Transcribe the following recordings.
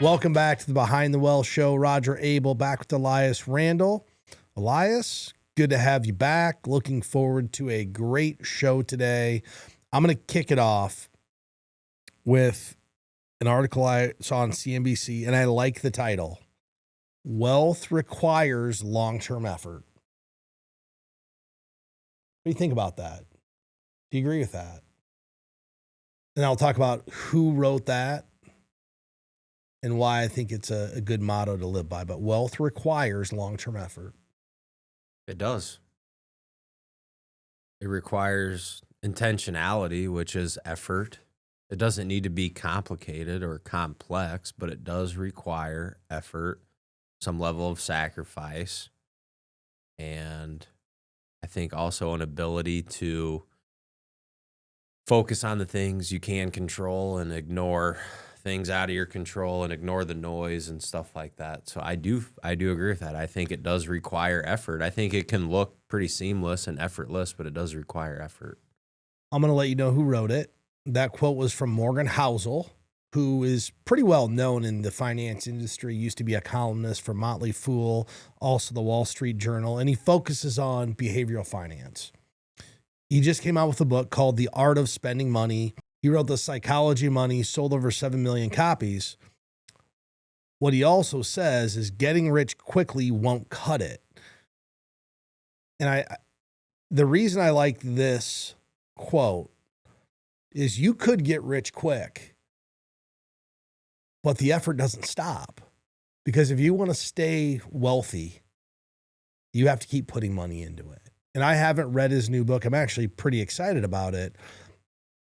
Welcome back to the Behind the Well Show. Roger Abel back with Elias Randall. Elias, good to have you back. Looking forward to a great show today. I'm going to kick it off with an article I saw on CNBC, and I like the title. Wealth requires long-term effort. What do you think about that? Do you agree with that? And I'll talk about who wrote that and why I think it's a good motto to live by. But wealth requires long-term effort. It does. It requires intentionality, which is effort. It doesn't need to be complicated or complex, but it does require effort, some level of sacrifice, and I think also an ability to focus on the things you can control and ignore things out of your control and ignore the noise and stuff like that. So I do agree with that. I think it does require effort. I think it can look pretty seamless and effortless, but it does require effort. I'm going to let you know who wrote it. That quote was from Morgan Housel, who is pretty well known in the finance industry, used to be a columnist for Motley Fool, also the Wall Street Journal, and he focuses on behavioral finance. He just came out with a book called The Art of Spending Money. He wrote The Psychology of Money, sold over 7 million copies. What he also says is getting rich quickly won't cut it. And the reason I like this quote is you could get rich quick, but the effort doesn't stop. Because if you want to stay wealthy, you have to keep putting money into it. And I haven't read his new book. I'm actually pretty excited about it.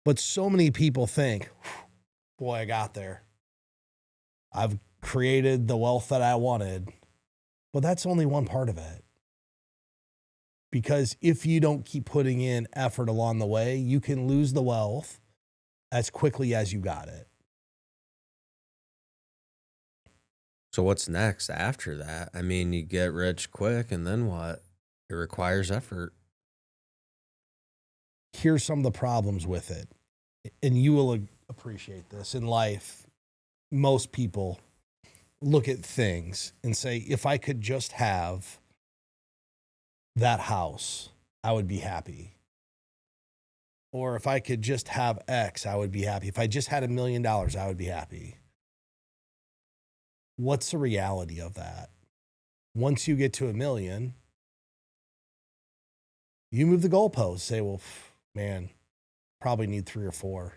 But so many people think, boy, I got there. I've created the wealth that I wanted. But that's only one part of it. Because if you don't keep putting in effort along the way, you can lose the wealth as quickly as you got it. So what's next after that? I mean, you get rich quick, and then what? It requires effort. Here's some of the problems with it. And you will appreciate this. In life, most people look at things and say, if I could just have that house, I would be happy. Or if I could just have X, I would be happy. If I just had $1 million, I would be happy. What's the reality of that? Once you get to $1 million, you move the goalposts. Say, well, man, probably need 3 or 4.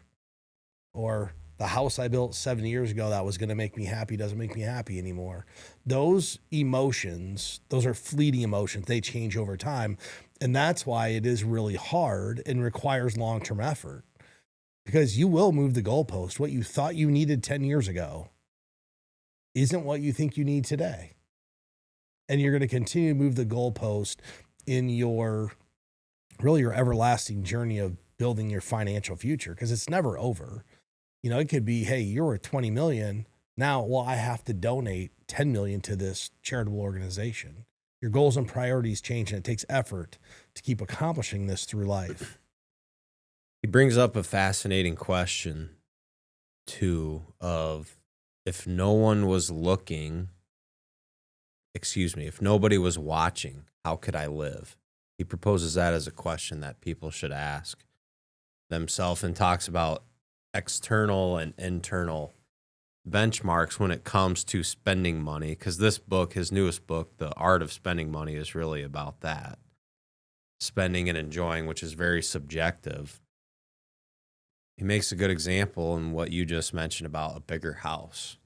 Or the house I built 7 years ago that was going to make me happy doesn't make me happy anymore. Those emotions, those are fleeting emotions. They change over time. And that's why it is really hard and requires long-term effort. Because you will move the goalpost. What you thought you needed 10 years ago isn't what you think you need today. And you're going to continue to move the goalpost in your everlasting journey of building your financial future, because it's never over. You know, it could be, hey, you're at 20 million. Now, well, I have to donate 10 million to this charitable organization. Your goals and priorities change, and it takes effort to keep accomplishing this through life. He brings up a fascinating question, too, of if no one was looking, if nobody was watching, how could I live? He proposes that as a question that people should ask themselves, and talks about external and internal benchmarks when it comes to spending money, because this book, his newest book, The Art of Spending Money, is really about that. Spending and enjoying, which is very subjective. He makes a good example in what you just mentioned about a bigger house.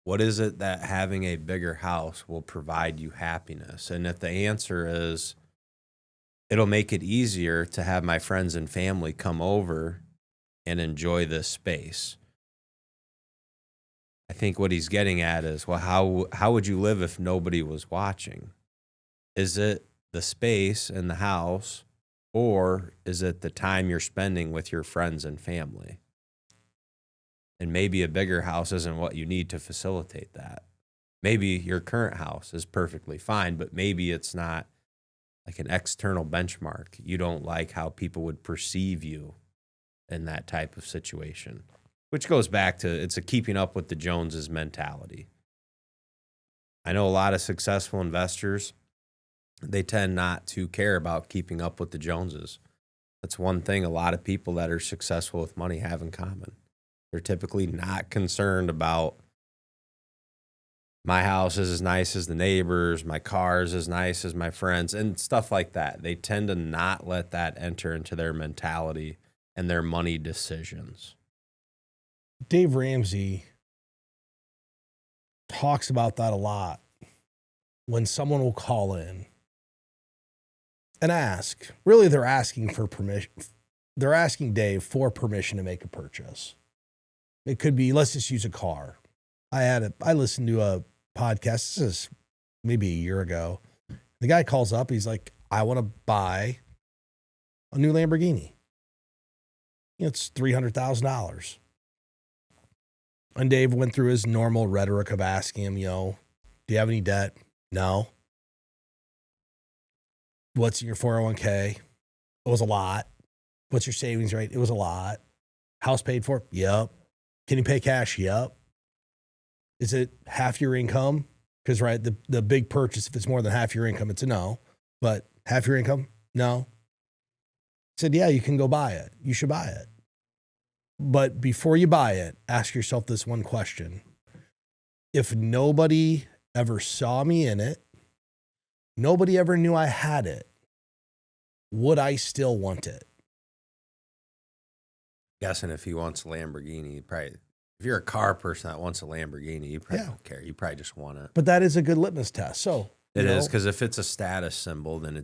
What is it that having a bigger house will provide you happiness? And if the answer is, it'll make it easier to have my friends and family come over and enjoy this space, I think what he's getting at is, well, how would you live if nobody was watching? Is it the space and the house, or is it the time you're spending with your friends and family? And maybe a bigger house isn't what you need to facilitate that. Maybe your current house is perfectly fine, but maybe it's not like an external benchmark. You don't like how people would perceive you in that type of situation. which goes back to it's a keeping up with the Joneses mentality. I know a lot of successful investors, they tend not to care about keeping up with the Joneses. That's one thing a lot of people that are successful with money have in common. They're typically not concerned about my house is as nice as the neighbors, my car is as nice as my friends, and stuff like that. They tend to not let that enter into their mentality and their money decisions. Dave Ramsey talks about that a lot when someone will call in and ask. Really, they're asking for permission. They're asking Dave for permission to make a purchase. It could be, let's just use a car. I listened to a podcast. This is maybe a year ago. The guy calls up. He's like, I want to buy a new Lamborghini. It's $300,000. And Dave went through his normal rhetoric of asking him, do you have any debt? No. What's in your 401k? It was a lot. What's your savings rate? It was a lot. House paid for? Yep. Can you pay cash? Yep. Is it half your income? Because, right, the big purchase, if it's more than half your income, it's a no. But half your income? No. I said, yeah, you can go buy it. You should buy it. But before you buy it, ask yourself this one question. If nobody ever saw me in it, nobody ever knew I had it, would I still want it? Guessing if he wants a Lamborghini, if you're a car person that wants a Lamborghini, you probably don't care. You probably just want it. But that is a good litmus test. So it is, because if it's a status symbol, then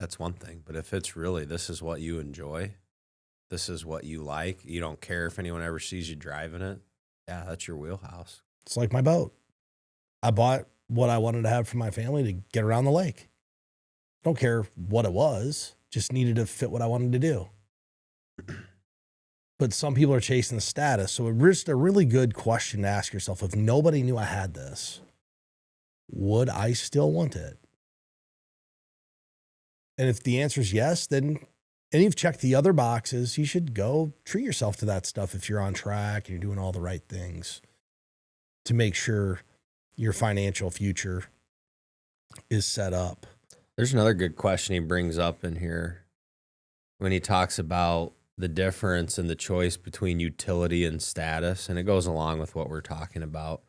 that's one thing. But if it's really, this is what you enjoy, this is what you like, you don't care if anyone ever sees you driving it, yeah, that's your wheelhouse. It's like my boat. I bought what I wanted to have for my family to get around the lake. Don't care what it was, just needed to fit what I wanted to do. But some people are chasing the status. So it's a really good question to ask yourself. If nobody knew I had this, would I still want it? And if the answer is yes, then, and you've checked the other boxes, you should go treat yourself to that stuff if you're on track and you're doing all the right things to make sure your financial future is set up. There's another good question he brings up in here when he talks about the difference in the choice between utility and status, and it goes along with what we're talking about.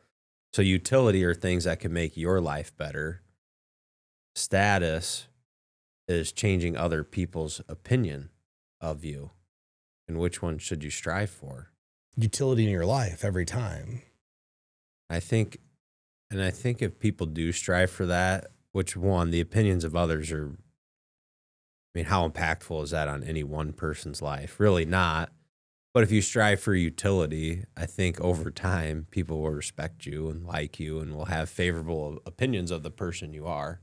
So utility are things that can make your life better. Status is changing other people's opinion of you. And which one should you strive for? Utility in your life every time. I think if people do strive for that, which one, the opinions of others are, I mean, how impactful is that on any one person's life? Really not. But if you strive for utility, I think over time, people will respect you and like you and will have favorable opinions of the person you are.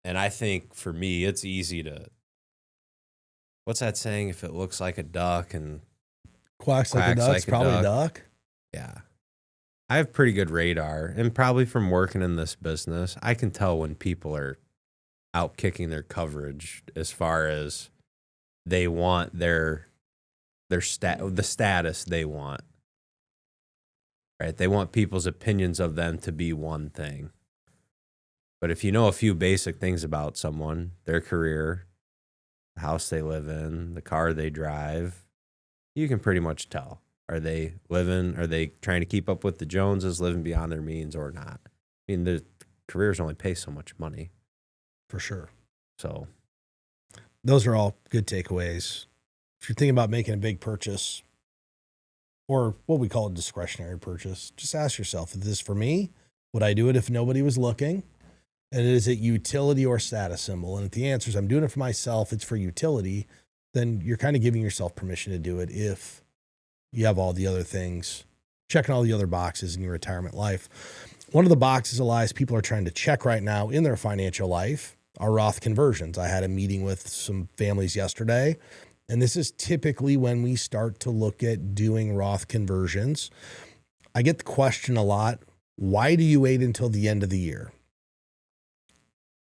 And I think for me, it's easy to, what's that saying? If it looks like a duck and quacks like a duck, it's probably a duck. Yeah. I have pretty good radar, and probably from working in this business, I can tell when people are out kicking their coverage as far as they want the status they want. Right? They want people's opinions of them to be one thing. But if you know a few basic things about someone, their career, the house they live in, the car they drive, you can pretty much tell. Are they trying to keep up with the Joneses, living beyond their means, or not? I mean, the careers only pay so much money. For sure. So those are all good takeaways. If you're thinking about making a big purchase, or what we call a discretionary purchase, just ask yourself, is this for me? Would I do it if nobody was looking? And is it utility or status symbol? And if the answer is I'm doing it for myself, it's for utility, then you're kind of giving yourself permission to do it if you have all the other things, checking all the other boxes in your retirement life. One of the boxes of lies people are trying to check right now in their financial life are Roth conversions. I had a meeting with some families yesterday, and this is typically when we start to look at doing Roth conversions. I get the question a lot, why do you wait until the end of the year?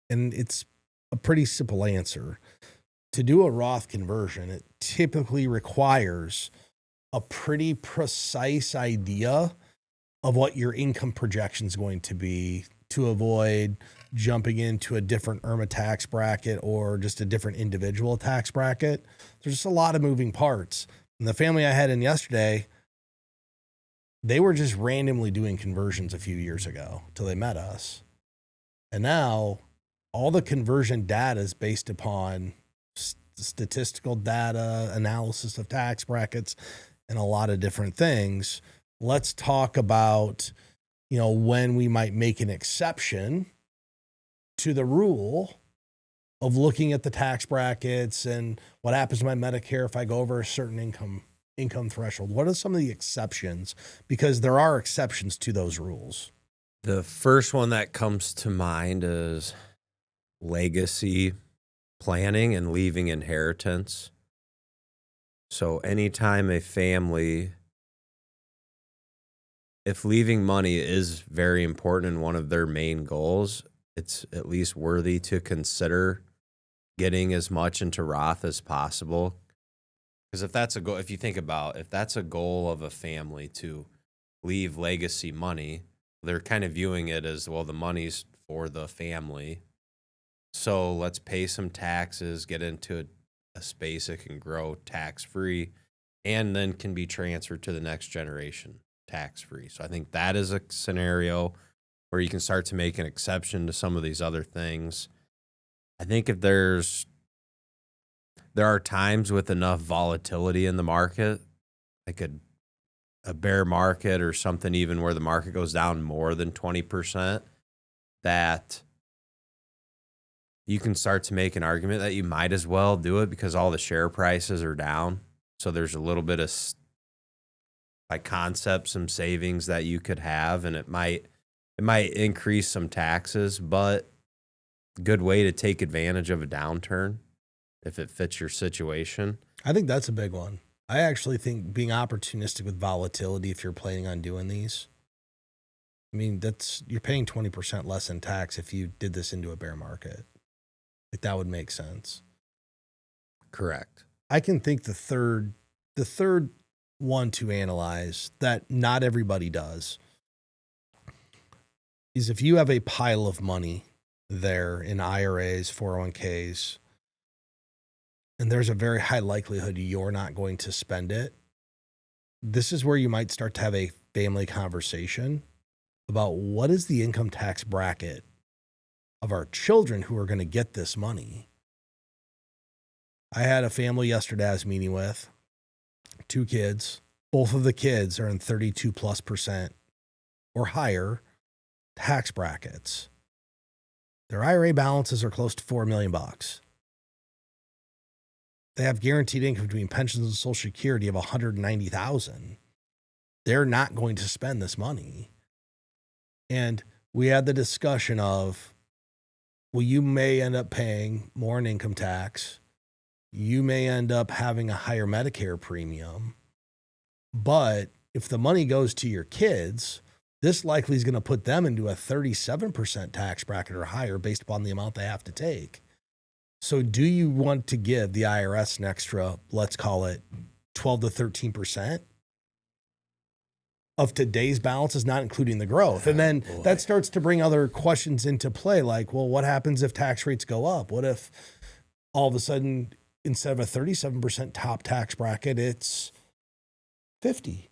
And it's a pretty simple answer. To do a Roth conversion, it typically requires a pretty precise idea of what your income projection is going to be to avoid jumping into a different IRMA tax bracket or just a different individual tax bracket. There's just a lot of moving parts. And the family I had in yesterday, they were just randomly doing conversions a few years ago till they met us. And now all the conversion data is based upon statistical data, analysis of tax brackets, and a lot of different things. Let's talk about, when we might make an exception to the rule of looking at the tax brackets and what happens to my Medicare if I go over a certain income threshold. What are some of the exceptions? Because there are exceptions to those rules. The first one that comes to mind is legacy planning and leaving inheritance. So anytime a family, if leaving money is very important and one of their main goals, it's at least worthy to consider getting as much into Roth as possible. Because if that's a goal, if you think about if that's a goal of a family to leave legacy money, they're kind of viewing it as, well, the money's for the family. So let's pay some taxes, get into a space that can grow tax-free, and then can be transferred to the next generation tax-free. So I think that is a scenario where you can start to make an exception to some of these other things. I think if there are times with enough volatility in the market, like a bear market or something, even where the market goes down more than 20%, that you can start to make an argument that you might as well do it because all the share prices are down. So there's a little bit of, by concept, some savings that you could have, and it might increase some taxes, but good way to take advantage of a downturn if it fits your situation. I think that's a big one. I actually think being opportunistic with volatility, if you're planning on doing these, I mean, you're paying 20% less in tax if you did this into a bear market. Like, that would make sense. Correct. I can think the third one to analyze that not everybody does is if you have a pile of money there in IRAs, 401ks, and there's a very high likelihood you're not going to spend it, this is where you might start to have a family conversation about what is the income tax bracket of our children who are going to get this money. I had a family yesterday I was meeting with, 2 kids. Both of the kids are in 32+% or higher tax brackets. Their IRA balances are close to $4 million. They have guaranteed income between pensions and Social Security of $190,000. They're not going to spend this money. And we had the discussion of, well, you may end up paying more in income tax. You may end up having a higher Medicare premium. But if the money goes to your kids, this likely is going to put them into a 37% tax bracket or higher based upon the amount they have to take. So do you want to give the IRS an extra, let's call it 12 to 13% of today's balances, not including the growth? And then that starts to bring other questions into play, like, well, what happens if tax rates go up? What if all of a sudden, instead of a 37% top tax bracket, it's 50?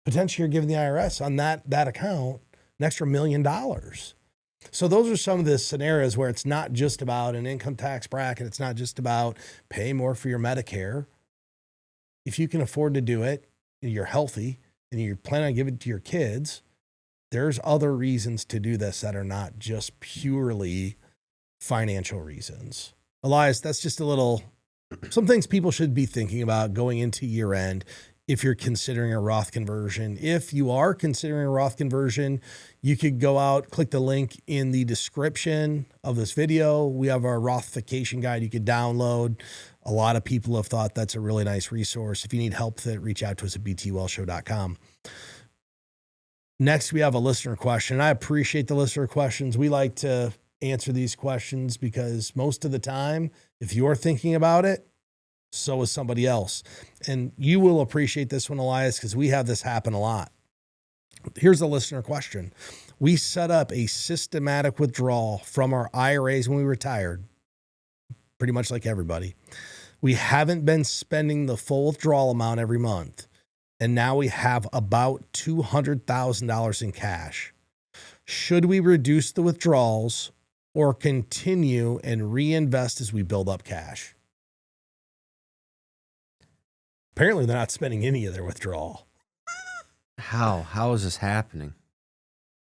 Potentially you're giving the IRS on that account an extra $1 million. So those are some of the scenarios where it's not just about an income tax bracket. It's not just about paying more for your Medicare. If you can afford to do it, and you're healthy, and you're planning on giving it to your kids, there's other reasons to do this that are not just purely financial reasons. Elias, that's just some things people should be thinking about going into year end if you're considering a Roth conversion. If you are considering a Roth conversion, you could go out, click the link in the description of this video. We have our Rothification guide you could download. A lot of people have thought that's a really nice resource. If you need help with it, reach out to us at btwellshow.com. Next, we have a listener question. I appreciate the listener questions. We like to answer these questions because most of the time, if you're thinking about it, So is somebody else. And you will appreciate this one, Elias, because we have this happen a lot. Here's a listener question. We set up a systematic withdrawal from our IRAs when we retired, pretty much like everybody. We haven't been spending the full withdrawal amount every month. And now we have about $200,000 in cash. Should we reduce the withdrawals or continue and reinvest as we build up cash? Apparently they're not spending any of their withdrawal. How is this happening?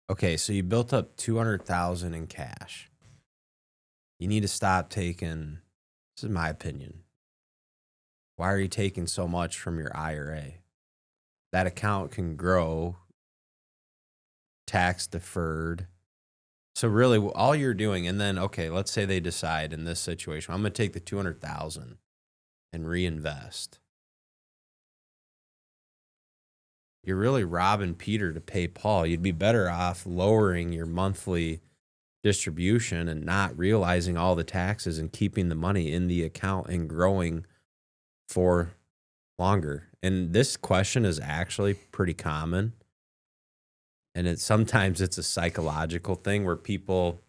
Okay, so you built up $200,000 in cash. You need to stop taking, this is my opinion. Why are you taking so much from your IRA? That account can grow tax deferred. So really all you're doing, and then, okay, let's say they decide in this situation, I'm going to take the $200,000 and reinvest. You're really robbing Peter to pay Paul. You'd be better off lowering your monthly distribution and not realizing all the taxes and keeping the money in the account and growing for longer. And this question is actually pretty common. And sometimes it's a psychological thing where people,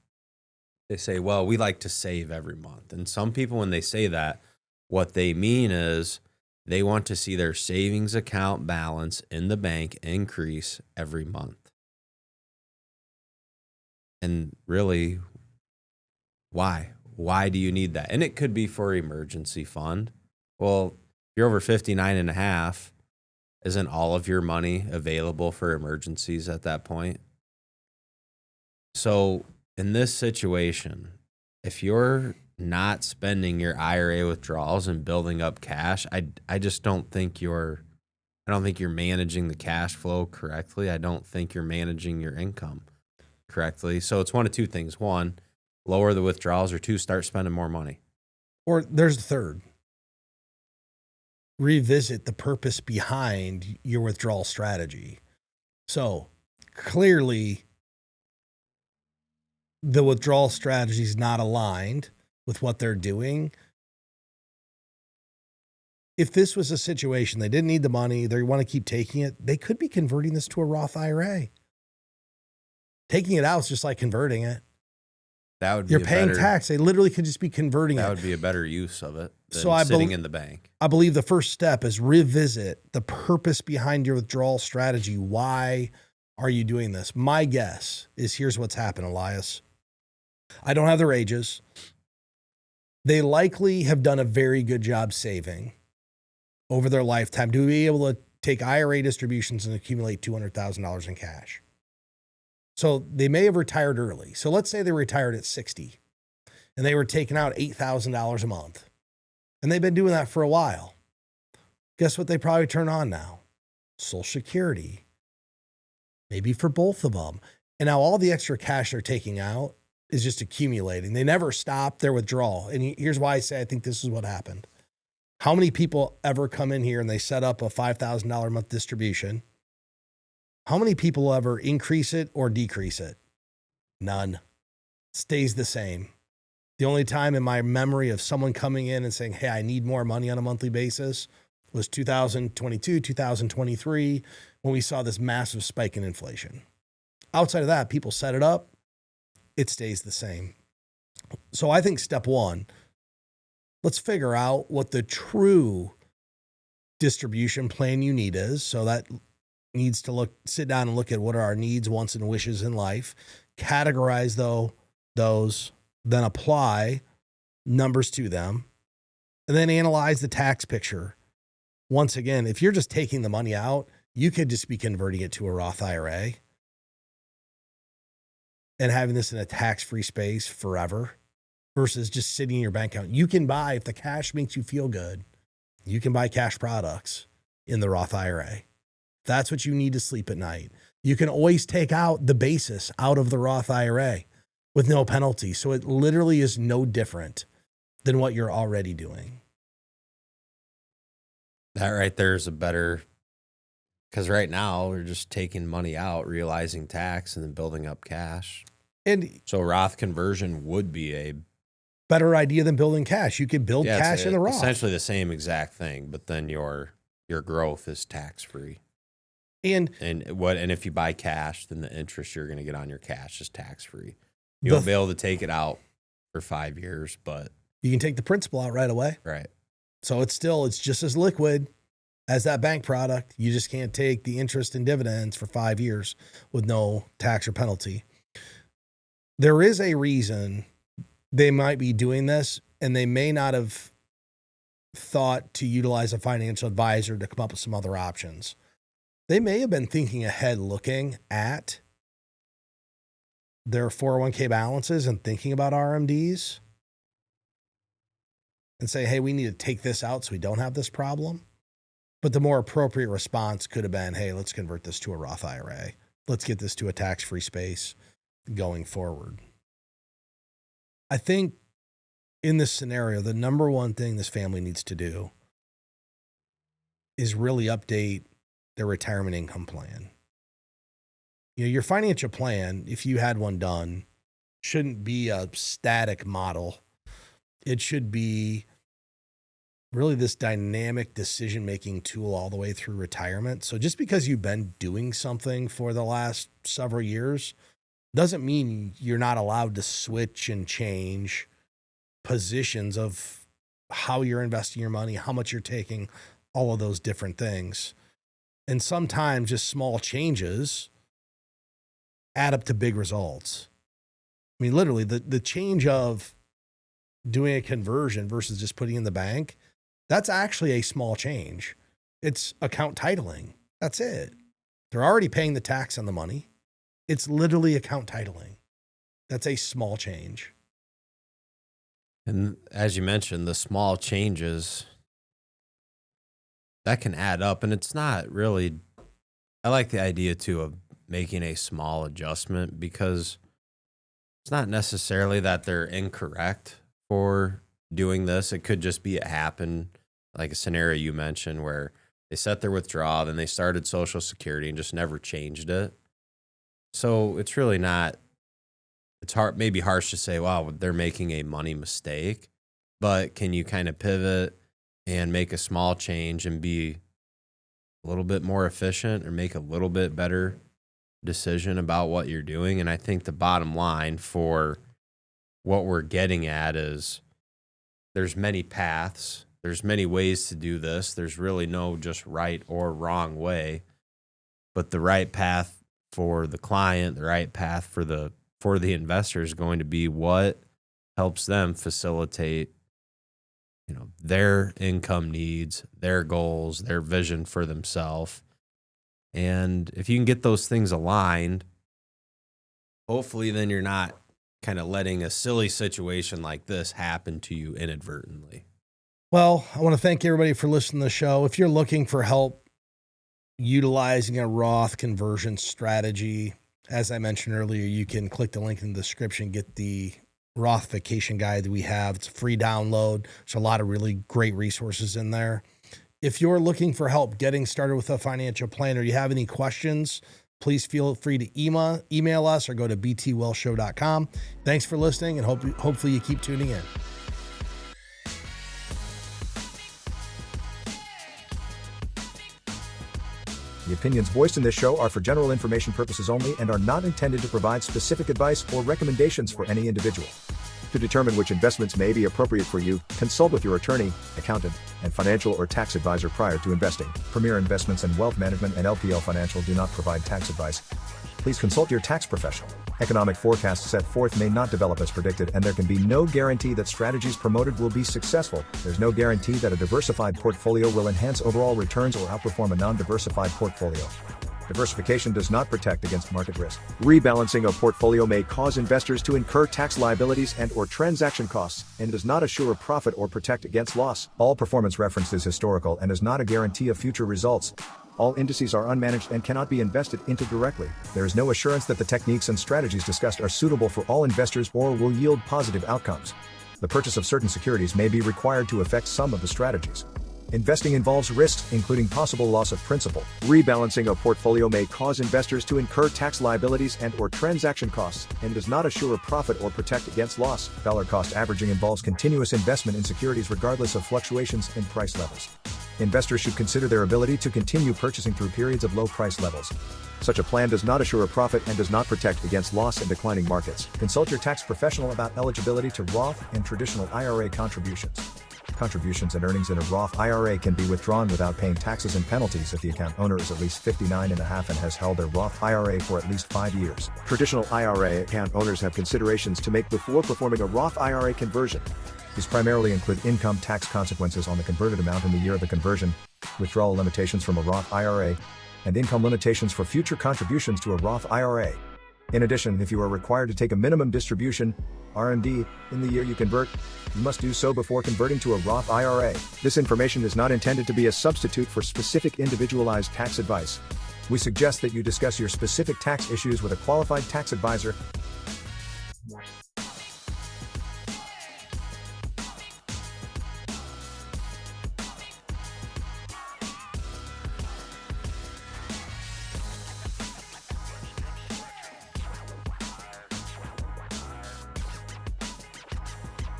they say, well, we like to save every month. And some people, when they say that, what they mean is they want to see their savings account balance in the bank increase every month. And really, why? Why do you need that? And it could be for emergency fund. Well, if you're over 59 and a half, isn't all of your money available for emergencies at that point? So in this situation, if you're not spending your IRA withdrawals and building up cash, I just don't think you're managing the cash flow correctly. I don't think you're managing your income correctly. So it's one of two things. One, lower the withdrawals, or two, start spending more money. Or there's the third. Revisit the purpose behind your withdrawal strategy. So clearly the withdrawal strategy is not aligned with what they're doing. If this was a situation, they didn't need the money, they want to keep taking it, they could be converting this to a Roth IRA. Taking it out is just like converting it. That would be You're paying tax. They literally could just be converting it. That would be a better use of it than sitting in the bank. I believe the first step is revisit the purpose behind your withdrawal strategy. Why are you doing this? My guess is here's what's happened, Elias. I don't have their ages. They likely have done a very good job saving over their lifetime to be able to take IRA distributions and accumulate $200,000 in cash. So they may have retired early. So let's say they retired at 60 and they were taking out $8,000 a month. And they've been doing that for a while. Guess what they probably turn on now? Social Security. Maybe for both of them. And now all the extra cash they're taking out is just accumulating. They never stop their withdrawal. And here's why I say I think this is what happened. How many people ever come in here and they set up a $5,000 a month distribution? How many people ever increase it or decrease it? None. Stays the same. The only time in my memory of someone coming in and saying, hey, I need more money on a monthly basis was 2022, 2023, when we saw this massive spike in inflation. Outside of that, people set it up, it stays the same. So I think step one, let's figure out what the true distribution plan you need is. So that needs to sit down and look at what are our needs, wants, and wishes in life, categorize those, then apply numbers to them, and then analyze the tax picture. Once again, if you're just taking the money out, you could just be converting it to a Roth IRA and having this in a tax-free space forever versus just sitting in your bank account. You can buy, if the cash makes you feel good, you can buy cash products in the Roth IRA. That's what you need to sleep at night. You can always take out the basis out of the Roth IRA with no penalty. So it literally is no different than what you're already doing. That right there is a better, because right now we're just taking money out, realizing tax, and then building up cash. And so Roth conversion would be a Better idea than building cash. You could build cash in the Roth. Essentially the same exact thing, but then your growth is tax-free. And if you buy cash, then the interest you're going to get on your cash is tax-free. You'll be able to take it out for 5 years, but you can take the principal out right away. Right. So it's just as liquid as that bank product. You just can't take the interest and dividends for 5 years with no tax or penalty. There is a reason they might be doing this, and they may not have thought to utilize a financial advisor to come up with some other options. They may have been thinking ahead, looking at their 401k balances and thinking about RMDs and say, hey, we need to take this out so we don't have this problem. But the more appropriate response could have been, hey, let's convert this to a Roth IRA. Let's get this to a tax-free space going forward. I think in this scenario, the number one thing this family needs to do is really update their retirement income plan. You know, your financial plan, if you had one done, shouldn't be a static model. It should be really this dynamic decision-making tool all the way through retirement. So just because you've been doing something for the last several years doesn't mean you're not allowed to switch and change positions of how you're investing your money, how much you're taking, all of those different things. And sometimes just small changes add up to big results. I mean, literally the change of doing a conversion versus just putting in the bank, that's actually a small change. It's account titling. That's it. They're already paying the tax on the money. It's literally account titling. That's a small change. And as you mentioned, the small changes that can add up, and it's not really, I like the idea too of making a small adjustment, because it's not necessarily that they're incorrect for doing this. It could just be it happened, like a scenario you mentioned where they set their withdrawal, then they started Social Security and just never changed it. So it's really not, it's hard, maybe harsh to say, wow, they're making a money mistake, but can you kind of pivot and make a small change and be a little bit more efficient or make a little bit better decision about what you're doing? And I think the bottom line for what we're getting at is there's many paths. There's many ways to do this. There's really no just right or wrong way, but the right path for the client, the right path for the investor is going to be what helps them facilitate, you know, their income needs, their goals, their vision for themselves. And if you can get those things aligned, hopefully then you're not kind of letting a silly situation like this happen to you inadvertently. Well, I want to thank everybody for listening to the show. If you're looking for help utilizing a Roth conversion strategy, as I mentioned earlier, you can click the link in the description, get the Rothification guide that we have. It's a free download. There's a lot of really great resources in there. If you're looking for help getting started with a financial plan, or you have any questions, please feel free to email us or go to btwellshow.com. Thanks for listening, and hopefully you keep tuning in. The opinions voiced in this show are for general information purposes only and are not intended to provide specific advice or recommendations for any individual. To determine which investments may be appropriate for you, consult with your attorney, accountant, and financial or tax advisor prior to investing. Premier Investments and Wealth Management and LPL Financial do not provide tax advice. Please consult your tax professional. Economic forecasts set forth may not develop as predicted, and there can be no guarantee that strategies promoted will be successful. There's no guarantee that a diversified portfolio will enhance overall returns or outperform a non-diversified portfolio. Diversification does not protect against market risk. Rebalancing a portfolio may cause investors to incur tax liabilities and/or transaction costs, and does not assure a profit or protect against loss. All performance referenced is historical and is not a guarantee of future results. All indices are unmanaged and cannot be invested into directly. There is no assurance that the techniques and strategies discussed are suitable for all investors or will yield positive outcomes. The purchase of certain securities may be required to affect some of the strategies. Investing involves risks, including possible loss of principal. Rebalancing a portfolio may cause investors to incur tax liabilities and/or transaction costs, and does not assure a profit or protect against loss. Dollar cost averaging involves continuous investment in securities regardless of fluctuations in price levels. Investors should consider their ability to continue purchasing through periods of low price levels. Such a plan does not assure a profit and does not protect against loss in declining markets. Consult your tax professional about eligibility to Roth and traditional IRA contributions. Contributions and earnings in a Roth IRA can be withdrawn without paying taxes and penalties if the account owner is at least 59.5 and has held their Roth IRA for at least 5 years. Traditional IRA account owners have considerations to make before performing a Roth IRA conversion. These primarily include income tax consequences on the converted amount in the year of the conversion, withdrawal limitations from a Roth IRA, and income limitations for future contributions to a Roth IRA. In addition, if you are required to take a minimum distribution, RMD, in the year you convert, you must do so before converting to a Roth IRA. This information is not intended to be a substitute for specific individualized tax advice. We suggest that you discuss your specific tax issues with a qualified tax advisor